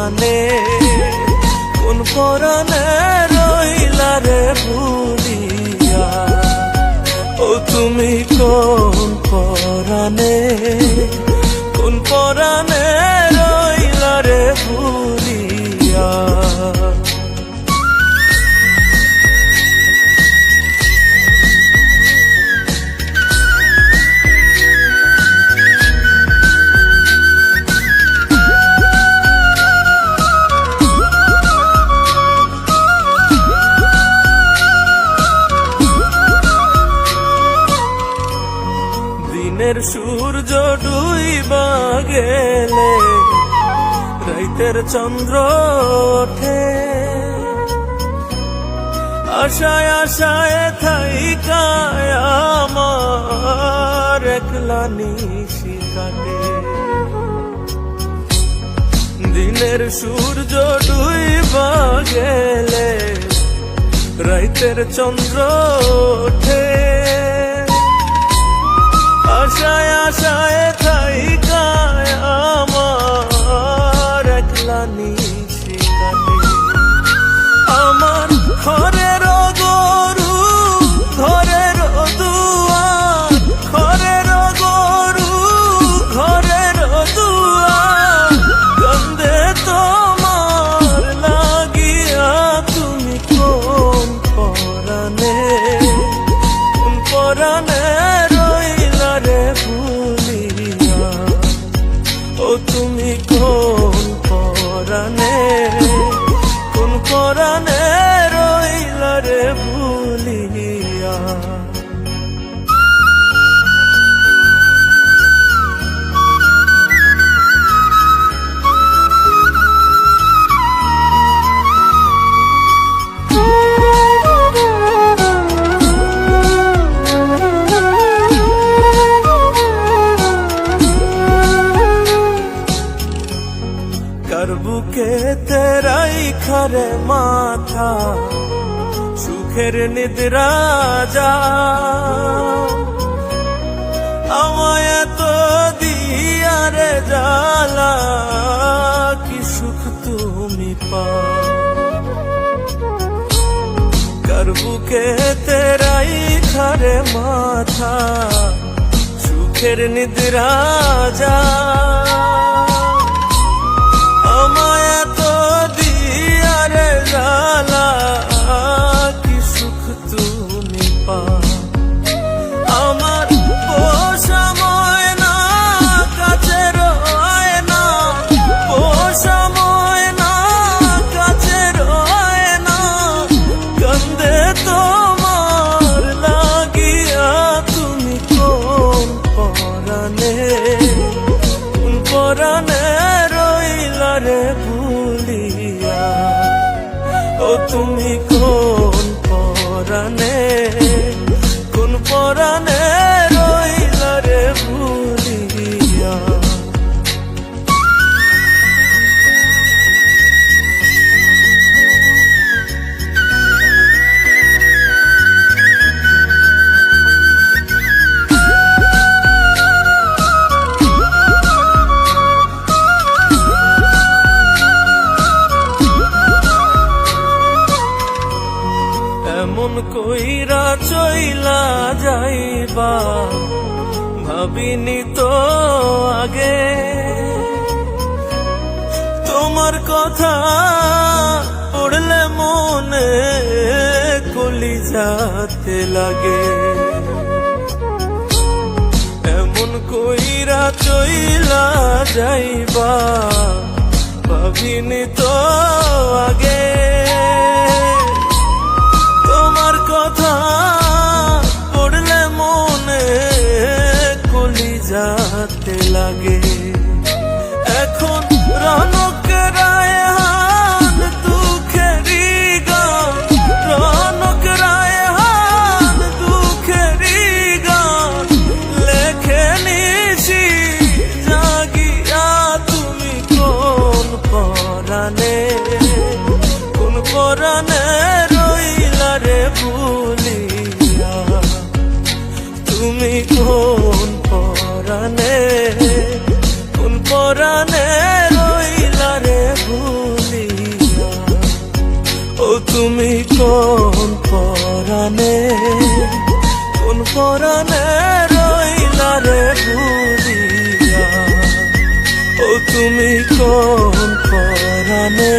পরাণে, কোন পরাণে রইলা রে ভুলিয়া। ও তুমি কোন পরাণে, কোন পরাণে রইলা রে ভুলিয়া। দিনের সূর্য ডুইবা গেলে রাইতের চন্দ্র ওঠে, আশায় আশায় থাইকায় আমার একলা নিশি কাটে। দিনের সূর্য ডুইবা গেলে রাইতের চন্দ্র ওঠে, আশায় আশায় থাইকায় আমার একলা নিশি কাটে। আমার ঘরের গরু ঘরের দুয়ার, ঘরের গরু ঘরের দুয়ার, কান্দে তোমার লাগিয়া। তুমি কোন পরাণে, কোন পরাণে রইলা রে ভুলিয়া। ও তুমি কোন পরাণে, কোন পরাণে রইলা রে ভুলিয়া। কার বুকে তেরাই খারে মাথা, সুখের নিদ্রা যা। আমায় তো দিয়ারে জ্বালা, কি সুখ তুমি পাও। কার বুকে তেরাই খারে মাথা, সুখের নিদ্রা যা। আমায় তো দিয়ারে জ্বালা, কি সুখ তুমি পাও। আমার পোষা ময়না কাছে রয় না, পোষা ময়না কাছে রয় না, কান্দে তোমার লাগিয়া। তুমি কোন পরাণে, কোন পরাণে রইলা রে ভুলিয়া। ও তুমি কোন পরাণে, কোন পরাণে রইলা রে ভুলিয়া। এমন কইরা চইলা যাইবা ভাবিনি তো আগে। তোমার কথা পড়লে মনে কলিজাতে লাগে। এমন কইরা চইলা যাইবা ভাবিনি তো আগে। তোমার কথা পড়লে মনে কলিজাতে লাগে। এখন রনক রায়হান দুঃখেরি গান, রনক রায়হান দুঃখেরি গান লেখে নিশি জাগিয়া। তুমি কোন পরাণে, কোন পরাণে রইলা রে ভুলিয়া। তুমি কোন পরাণে, কোন পরাণে রইলা রে ভুলিয়া। তুমি কোন পরানে রইলা রে ভুলিয়া, ও তুমি কোন পরানে